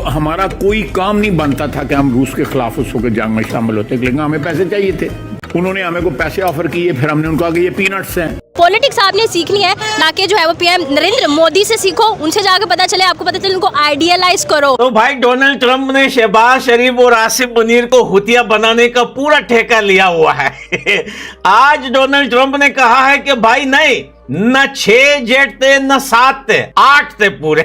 हमारा कोई काम नहीं बनता था कि हम रूस के खिलाफ उस वक्त जंग में शामिल होते, लेकिन हमें पैसे चाहिए थे। उन्होंने हमें को पैसे ऑफर किए, फिर हमने उनको कहा कि ये पीनट्स हैं। पॉलिटिक्स आपने सीखनी है, ना कि जो है वो पीएम नरेंद्र मोदी से सीखो, उनसे जाकर पता चले, आपको पता चले, उनको आइडियलाइज करो। तो भाई डोनाल्ड ट्रंप ने शहबाज शरीफ और आसिफ मुनीर को हुतिया बनाने का पूरा ठेका लिया हुआ है। आज डोनाल्ड ट्रंप ने कहा है कि भाई नहीं, न 6 जेट थे न 7 थे, 8 थे पूरे।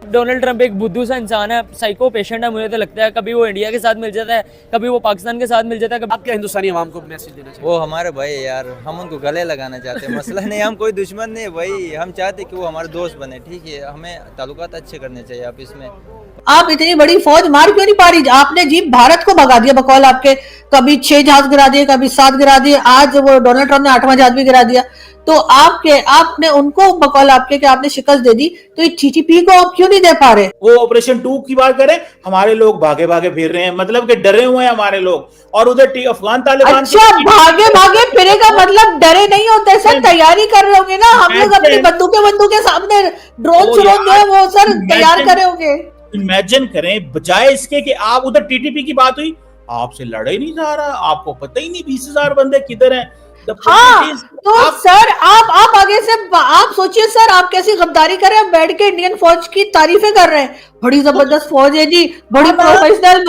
डोनाल्ड ट्रंप एक बुद्धू सा इंसान है, साइको पेशेंट है। मुझे तो लगता है कभी वो इंडिया के साथ मिल जाता है, कभी वो पाकिस्तान के साथ मिल जाता है। आप क्या हिंदुस्तानी आवाम को मैसेज देना चाहिए? वो हमारे भाई यार, हम उनको गले लगाना चाहते हैं। मसला नहीं, हम कोई दुश्मन नहीं भाई, हम चाहते कि वो हमारे दोस्त बने। ठीक है, हमें ताल्लुकात अच्छे करने चाहिए। आप इसमें आप इतनी बड़ी फौज मार क्यों नहीं पा रही? आपने जी भारत को भगा दिया बकौल आपके। कभी 6 जहाज गिरा दिए, कभी 7 गिरा दिए, आज वो डोनाल्ड ट्रंप ने 8वां जहाज भी गिरा दिया। तो आपने उनको बकौल आपके कि आपने शिकस्त दे दी, तो ये टीटीपी को आप क्यों नहीं दे पा रहे? वो ऑपरेशन 2 की बात करें, हमारे लोग भागे भागे फिर रहे हैं, मतलब कि डरे हुए हैं हमारे लोग। और उधर अफगान तालिबान, अच्छा, भागे भागे फिरे का मतलब डरे नहीं होते सर, तैयारी कर रहे होंगे ना। हम लोग अपनी बंदूकें सामने ड्रोन जो है वो सर तैयार करे होंगे। इमेजिन करें, बजाय इसके कि आप उधर टीटीपी की बात हुई, आपसे लड़ा ही नहीं जा रहा, आपको पता ही नहीं 20,000 बंदे किधर हैं। हाँ, तो सर आप आगे से आप सोचिए सर, आप कैसी गद्दारी कर रहे हैं, बैठ के इंडियन फौज की तारीफें कर रहे हैं। बड़ी जबरदस्त फौज है जी, बड़ी प्रोफेशनल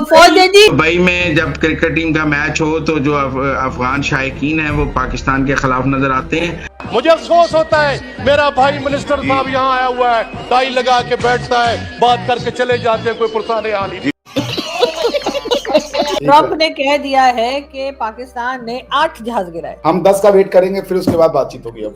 फौज है जी। दुबई में जब क्रिकेट टीम का मैच हो तो जो अफगान शायकीन है वो पाकिस्तान के खिलाफ नजर आते हैं। मुझे अफसोस होता है, मेरा भाई मिनिस्टर साहब यहाँ आया हुआ है, टाई लगा के बैठता है, बात करके चले जाते हैं, कोई पुरसाने आ नहीं। ट्रंप ने कह दिया है कि पाकिस्तान ने 8 जहाज गिराए। हम 10 का वेट करेंगे, फिर उसके बाद बातचीत होगी। अब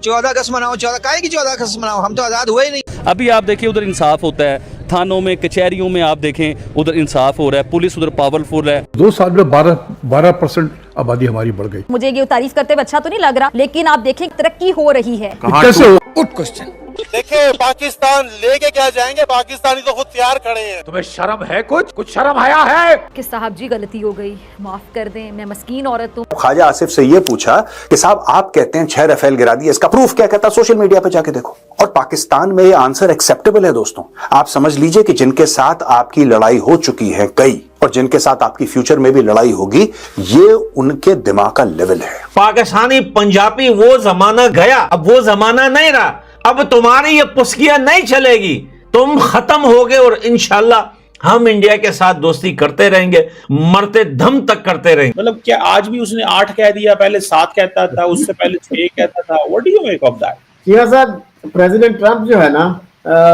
14 अगस्त मनाओ, 14 अगस्त मनाओं, हम तो आजाद हुए ही नहीं। अभी आप देखिए उधर इंसाफ होता है, थानों में कचहरियों में आप देखें उधर इंसाफ हो रहा है, पुलिस उधर पावरफुल है। 2 साल में 12% आबादी हमारी बढ़ गई। मुझे ये तारीफ करते हुए अच्छा तो नहीं लग रहा, लेकिन आप देखें तरक्की हो रही है। कैसे? Good question. देखिए, पाकिस्तान लेके क्या जाएंगे, पाकिस्तानी तो खुद तैयार खड़े हैं। तुम्हें शर्म है? कुछ शर्म आया है कि साहब जी गलती हो गई, माफ कर दें, मैं मस्कीन औरत हूँ। ख्वाजा आसिफ से ये पूछा कि साहब आप कहते हैं 6 राफेल गिरा दिए, इसका प्रूफ क्या? कहता सोशल मीडिया पे जाके देखो। और पाकिस्तान में ये आंसर एक्सेप्टेबल है दोस्तों। आप समझ लीजिए कि जिनके साथ आपकी लड़ाई हो चुकी है कई, और जिनके साथ आपकी फ्यूचर में भी लड़ाई होगी, ये उनके दिमाग का लेवल है। पाकिस्तानी पंजाबी वो जमाना गया, अब वो जमाना नहीं रहा। अब तुम्हारी ये पुस्कियां नहीं चलेगी, तुम खत्म होगे और इंशाल्लाह हम इंडिया के साथ दोस्ती करते रहेंगे, मरते दम तक करते रहेंगे। मतलब क्या आज भी उसने 8 कह दिया, पहले 7 कहता था, उससे पहले 6 कहता था। व्हाट डू यू मेक ऑफ दैट? जी साहब, प्रेसिडेंट ट्रंप जो है ना,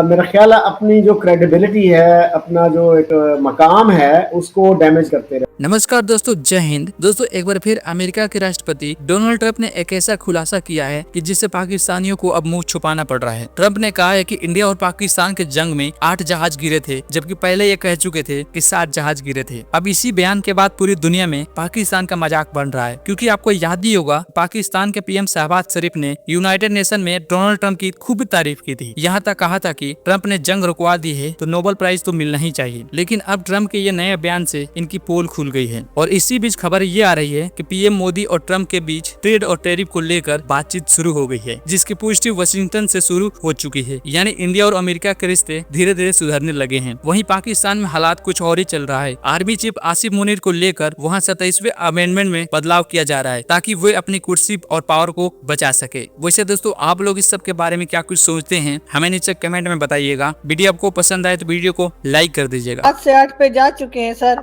मेरा ख्याल है अपनी जो क्रेडिबिलिटी है, अपना जो एक मकाम है, उसको डैमेज करते रहे। नमस्कार दोस्तों, जय हिंद। दोस्तों एक बार फिर अमेरिका के राष्ट्रपति डोनाल्ड ट्रंप ने एक ऐसा खुलासा किया है कि जिससे पाकिस्तानियों को अब मुंह छुपाना पड़ रहा है। ट्रंप ने कहा है कि इंडिया और पाकिस्तान के जंग में 8 जहाज गिरे थे, जबकि पहले ये कह चुके थे कि 7 जहाज गिरे थे। अब इसी बयान के बाद पूरी दुनिया में पाकिस्तान का मजाक बन रहा है, क्योंकि आपको याद ही होगा पाकिस्तान के पीएम शहबाज शरीफ ने यूनाइटेड नेशन में डोनाल्ड ट्रंप की खूब तारीफ की थी। यहाँ तक कहा था कि ट्रंप ने जंग रुकवा दी है तो नोबेल प्राइज तो मिलना ही चाहिए। लेकिन अब ट्रंप के ये नए बयान से इनकी पोल खुल गई है। और इसी बीच खबर ये आ रही है कि पीएम मोदी और ट्रंप के बीच ट्रेड और टैरिफ को लेकर बातचीत शुरू हो गई है, जिसकी पुष्टि वाशिंगटन से शुरू हो चुकी है। यानी इंडिया और अमेरिका के रिश्ते धीरे धीरे सुधरने लगे हैं। वहीं पाकिस्तान में हालात कुछ और ही चल रहा है। आर्मी चीफ आसिफ मुनीर को लेकर वहाँ 27वें अमेंडमेंट में बदलाव किया जा रहा है, ताकि वे अपनी कुर्सी और पावर को बचा सके। वैसे दोस्तों आप लोग इस सब के बारे में क्या कुछ सोचते हैं, हमें नीचे कमेंट में बताइएगा। वीडियो आपको पसंद आए तो वीडियो को लाइक कर दीजिएगा। 7 से 8 पे जा चुके हैं सर,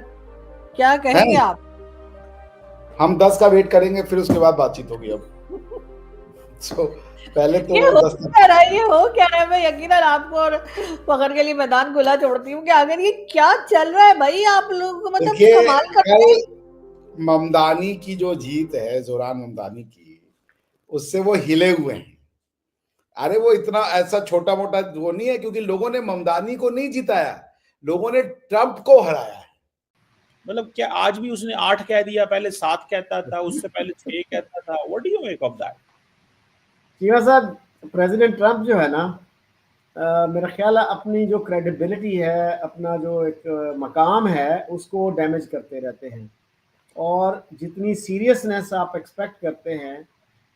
क्या कहेंगे आप? हम 10 का वेट करेंगे, फिर उसके बाद बातचीत होगी। अब पहले तो ये हो क्या रहा है? मैं यकीनन आपको और पकड़ के लिए मैदान खुला छोड़ती हूँ कि अगर ये क्या चल रहा है भाई, आप लोग को मतलब कमाल करते हैं। ममदानी की जो जीत है, जोरान ममदानी की, उससे वो हिले हुए हैं। अरे वो इतना ऐसा छोटा मोटा वो नहीं है, क्योंकि लोगों ने ममदानी को नहीं जिताया, लोगों ने ट्रंप को हराया है। मतलब क्या आज भी उसने 8 कह दिया, पहले 7 कहता था, उससे पहले 6 कहता था। व्हाट डू यू मेक ऑफ दैट? जी साहब, प्रेसिडेंट ट्रंप जो है ना, मेरा ख्याल है अपनी जो क्रेडिबिलिटी है, अपना जो एक मकाम है, उसको डैमेज करते रहते हैं। और जितनी सीरियसनेस आप एक्सपेक्ट करते हैं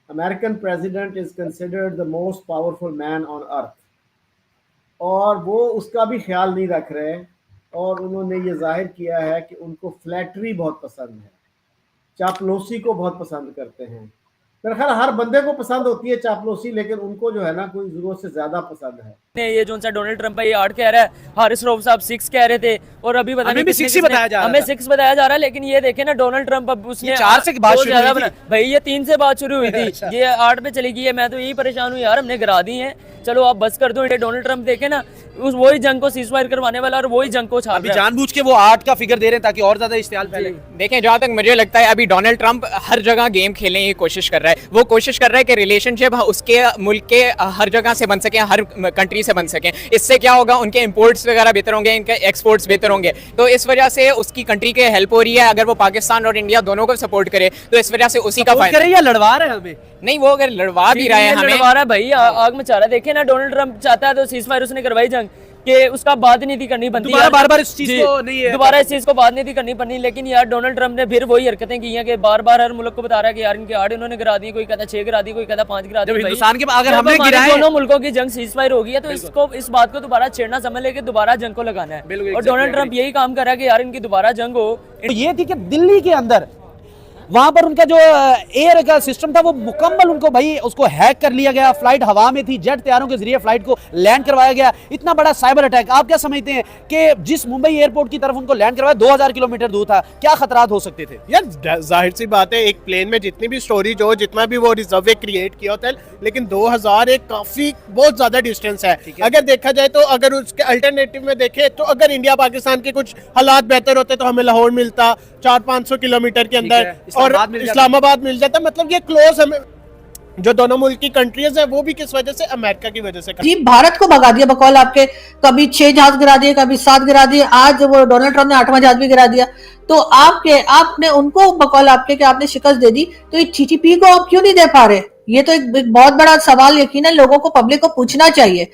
American president is considered the most powerful man on earth, और वो उसका भी ख्याल नहीं रख रहे, और उन्होंने ये जाहिर किया है कि उनको फ्लैटरी बहुत पसंद है, चापलूसी को बहुत पसंद करते हैं। मेरे ख्याल हर बंदे को पसंद होती है चापलूसी, लेकिन उनको जो है ना कोई जरूरत से ज्यादा पसंद है। ये जो सा डोनाल्ड ट्रंप है ये 8 कह रहा है, हारिस रऊफ साहब 6 कह रहे थे, और अभी पता नहीं किसने 6 बताया जा रहा है, हमें 6 बताया जा रहा है। लेकिन ये देखे ना डोनाल्ड ट्रंप अब उसने 4 से बात शुरू हुई थी भाई, ये 3 से बात शुरू हुई थी, ये 8 पे चली गई है। मैं तो यही परेशान हूँ यार, हमने गिरा दी है, चलो आप बस कर दो। डोनाल्ड ट्रंप देखे ना उस वही जंग को सीजफायर करवाने वाला और वही जंग को छाप अभी जानबूझ के वो 8 का फिगर दे रहे हैं ताकि और ज्यादा इश्तिहाल फैले। देखें, जहाँ तक मुझे लगता है अभी डोनाल्ड ट्रंप हर जगह गेम खेलने की कोशिश कर रहा है। वो कोशिश कर रहा है कि रिलेशनशिप उसके मुल्क के हर जगह से बन सके, हर कंट्री से बन सके। इससे क्या होगा, उनके इंपोर्ट्स वगैरह बेहतर होंगे, इनके एक्सपोर्ट्स बेहतर होंगे। तो इस वजह से उसकी कंट्री के हेल्प हो रही है। अगर वो पाकिस्तान और इंडिया दोनों को सपोर्ट करे तो इस वजह से उसी का फायदा है। लड़वा रहे हैं हमें? नहीं, वो अगर लड़वा भी रहा है हमें, लड़वा रहा है भाई, आग में चाह रहा है। देखे ना डोनाल्ड ट्रंप चाहता है तो सीजफायर उसने करवाई जंग कि उसका बात नीति करनी बनती है, बार-बार इस चीज को नहीं है, दोबारा इस चीज को बात नीति करनी पड़नी। लेकिन यार डोनाल्ड ट्रंप ने फिर वही हरकतें की हैं कि बार-बार हर मुल्क को बता रहा है कि यार इनके 8 इन्होंने गिरा दी, कोई कहता 6 गिरा दी, कोई कहता 5 गिरा दी। हिंदुस्तान के अगर हमने गिराए दोनों मुल्कों की जंग सीजफायर हो गई है, तो इसको इस बात को दोबारा छेड़ना समझ लेके दोबारा जंग को लगाना है। और डोनाल्ड ट्रंप यही काम कर रहा है कि यार इनकी दोबारा जंग हो। ये थी कि दिल्ली के अंदर वहां पर उनका जो एयर का सिस्टम था वो मुकम्मल उनको भाई उसको हैक कर लिया गया। फ्लाइट हवा में थी, जेट तैयारों के जरिए फ्लाइट को लैंड करवाया गया। इतना बड़ा साइबर अटैक, आप क्या समझते हैं कि जिस मुंबई एयरपोर्ट की तरफ उनको लैंड करवाया 2000 किलोमीटर दूर था, क्या खतरात हो सकते थे? यार जाहिर सी बात है, एक प्लेन में जितनी भी स्टोरेज हो, जितना भी वो रिजर्व क्रिएट किया होता है, लेकिन 2000 एक काफी बहुत ज्यादा डिस्टेंस है। अगर देखा जाए तो अगर उसके अल्टरनेटिव में देखे तो अगर इंडिया पाकिस्तान के कुछ हालात बेहतर होते तो हमें लाहौर मिलता 400-500 किलोमीटर के अंदर, और इस्लामाबाद मिल जाता। मतलब ये क्लोज हमें जो दोनों मुल्क की कंट्रीज है वो भी किस वजह से, अमेरिका की वजह से। जी भारत को भगा दिया बकौल आपके, कभी 6 जहाज गिरा दिए, कभी 7 गिरा दिए, आज वो डोनाल्ड ट्रंप ने 8वां जहाज भी गिरा दिया। तो आपने उनको बकौल आपके कि आपने शिकस्त दे दी, तो ये TTP को आप क्यों नहीं दे पा रहे? ये तो एक बहुत बड़ा सवाल यकीनन लोगों को, पब्लिक को पूछना चाहिए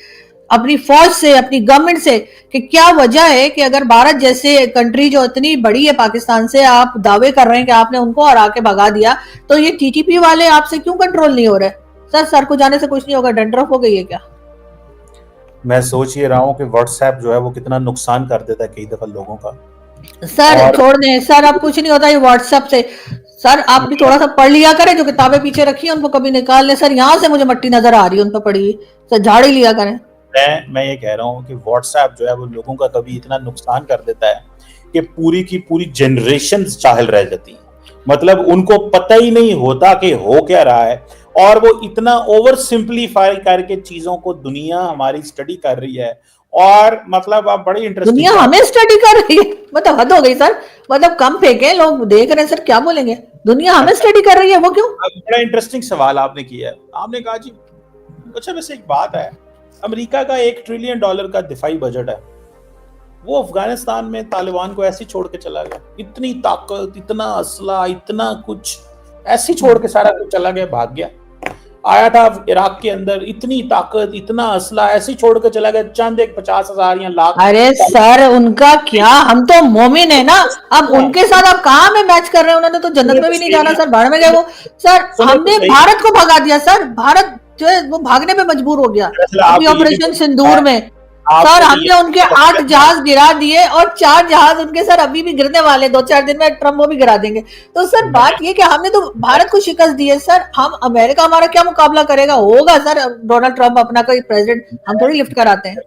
अपनी फौज से, अपनी गवर्नमेंट से, कि क्या वजह है कि अगर भारत जैसे कंट्री जो इतनी बड़ी है पाकिस्तान से, आप दावे कर रहे हैं कि आपने उनको हरा के भगा दिया, तो ये TTP वाले आपसे क्यों कंट्रोल नहीं हो रहे? सर को जाने से कुछ नहीं होगा, डंडरफ हो गई है क्या? मैं सोच ये रहा हूँ कि व्हाट्सएप जो है वो कितना नुकसान कर देता है कई दफा लोगों का। सर छोड़ दें सर, अब कुछ नहीं होता ये व्हाट्सएप से। सर आप भी थोड़ा सा पढ़ लिया करें, जो किताबें पीछे रखी है उनको कभी निकाल ले। सर यहाँ से मुझे मट्टी नजर आ रही है उन पर पड़ी हुई, सर झाड़ ही लिया करें। मैं ये कह रहा हूँ कि व्हाट्सएप जो है वो लोगों का कभी इतना नुकसान कर देता है कि पूरी की पूरी जनरेशन चाहल रह जाती है। मतलब उनको पता ही नहीं होता कि हो क्या रहा है, और वो इतना ओवर सिंप्लीफाई करके चीजों को दुनिया हमारी स्टडी कर रही है। और मतलब आप बड़ी इंटरेस्टिंग, दुनिया हमें स्टडी कर रही है, मतलब हद हो गई सर। मतलब कम फेंके, लोग देख रहे हैं सर, क्या बोलेंगे? दुनिया हमें स्टडी कर रही है, वो क्यों? बड़ा इंटरेस्टिंग सवाल आपने किया है। आपने कहा जी अच्छा वैसे एक बात है, अमेरिका का $1 ट्रिलियन का दिफाई बजट है, वो अफगानिस्तान में तालिबान को ऐसे छोड़ के चला गया। इतनी ताकत, इतना असला, इतना कुछ ऐसे छोड़ के सारा कुछ चला गया, भाग गया। आया था इराक के अंदर, इतनी ताकत, इतना असला ऐसे छोड़ के चला गया, चंद एक 50,000 या लाख। अरे सर उनका क्या, हम तो मोमिन है ना, अब उनके साथ आप कहाँ में मैच कर रहे हैं? उन्होंने तो जन्नत में भी नहीं जाना सर, भाड़ में गए वो। सर हमने भारत को भगा दिया सर, भारत जो है वो भागने पे मजबूर हो गया अभी ऑपरेशन सिंदूर में। सर हमने उनके 8 जहाज गिरा दिए और 4 जहाज उनके सर अभी भी गिरने वाले, 2-4 दिन में ट्रम्प वो भी गिरा देंगे। तो सर बात ये कि हमने तो भारत को शिकस्त दी है सर, हम अमेरिका हमारा क्या मुकाबला करेगा? होगा सर डोनाल्ड ट्रम्प अपना कोई प्रेसिडेंट, हम थोड़ी लिफ्ट कराते हैं।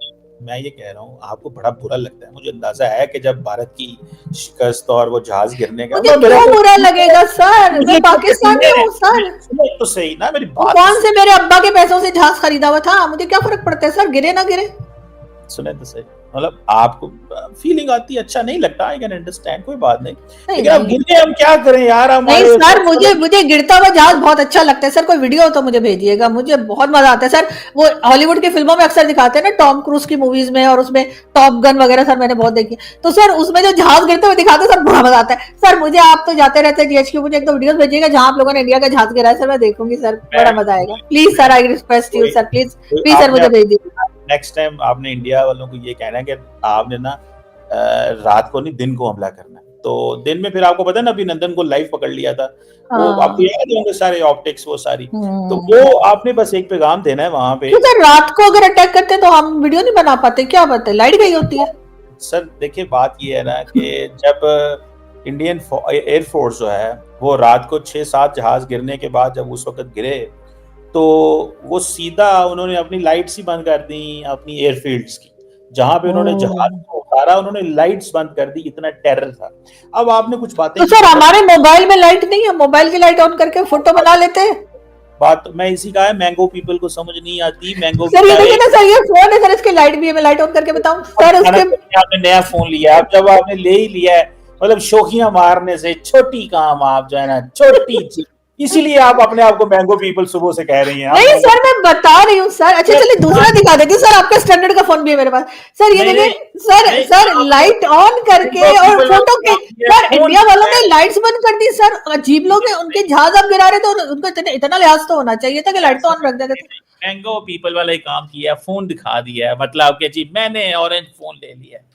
मैं ये कह रहा हूँ आपको बड़ा बुरा लगता है, मुझे अंदाजा है कि जब भारत की शिकस्त और वो जहाज गिरने का, मुझे क्यों बुरा लगेगा सर? मैं पाकिस्तान में हूँ सर। तो सही ना मेरी बात, कौन से मेरे अब्बा के पैसों से जहाज खरीदा हुआ था, मुझे क्या फर्क पड़ता है सर, गिरे ना गिरे। सुने तो सही, मतलब आपको फीलिंग आती है, अच्छा नहीं लगता, आई कैन अंडरस्टैंड, कोई बात नहीं। लेकिन अब गिरने हम क्या करें यार? नहीं सर मुझे गिरता हुआ जहाज बहुत अच्छा लगता है सर, कोई वीडियो हो तो मुझे भेजिएगा, मुझे बहुत मजा आता है सर। वो हॉलीवुड की फिल्मों में अक्सर दिखाते हैं ना, टॉम क्रूज की मूवीज में, और उसमें टॉप गन वगैरह सर मैंने बहुत देखी, तो सर उसमें जो जहाज गिरते हुए दिखाते हैं सर बड़ा मजा आता है सर मुझे। आप तो जाते रहते हैं GHQ, मुझे एक दो वीडियो भेजिएगा जहाँ आप लोगों ने इंडिया का जहाज गिराया सर, मैं देखूंगी सर, बड़ा मजा आएगा। Please sir, I request you sir, please sir मुझे भेज दीजिए। नेक्स्ट टाइम आपने इंडिया वालों को ये कहना है कि आपने ना रात को नहीं दिन को हमला करना है। तो दिन में फिर आपको पता है ना, अभिनंदन को लाइव पकड़ लिया था, वो हाँ। आपको याद होंगे सारे ऑप्टिक्स वो सारी, तो वो आपने बस एक पैगाम देना है वहां पे। तो सर रात को अगर अटैक करते हैं तो हम वीडियो नहीं बना पाते, क्या बात है, लाइट गई होती है? सर देखिए बात ये है ना कि जब इंडियन एयरफोर्स जो है वो रात को 6-7 जहाज गिरने के बाद जब उस वक्त गिरे, तो वो सीधा उन्होंने अपनी लाइट्स ही बंद कर दी, अपनी एयरफील्ड्स की, जहां पे उन्होंने जहाज को उतारा उन्होंने लाइट्स बंद कर दी, इतना टेरर था। अब आपने कुछ बातें तो सर हमारे मोबाइल में लाइट नहीं है, मोबाइल की लाइट ऑन करके फोटो बना लेते हैं। बात मैं इसी का है, मैंगो पीपल को समझ नहीं आती। मैंगो सर ये देखिए ना सर, ये फोन है सर, इसकी लाइट भी है, मैं लाइट ऑन करके बताऊं सर उसके। आपने नया फोन लिया, अब जब आपने ले ही लिया है, मतलब शोखियां मारने से छोटी काम आप जो है ना, छोटी चीज, इसीलिए आप अपने आप को मैंगो पीपल सुबह से कह रही हैं। नहीं सर मैं बता रही हूँ सर। अच्छा चलिए दूसरा दिखा देती हूँ सर, आपका स्टैंडर्ड का फोन भी है मेरे पास सर, ये देखिए सर, सर लाइट ऑन करके और फोटो के सर, इंडिया वालों ने लाइट्स बंद कर दी सर, अजीब लोग हैं, उनके जहाज आप गिरा रहे थे, उनको इतना लिहाज तो होना चाहिए था कि लाइट तो ऑन रख देते। मैंगो पीपल वाला काम किया, फोन दिखा दिया है, मतलब कि जी मैंने ऑरेंज फोन ले लिया।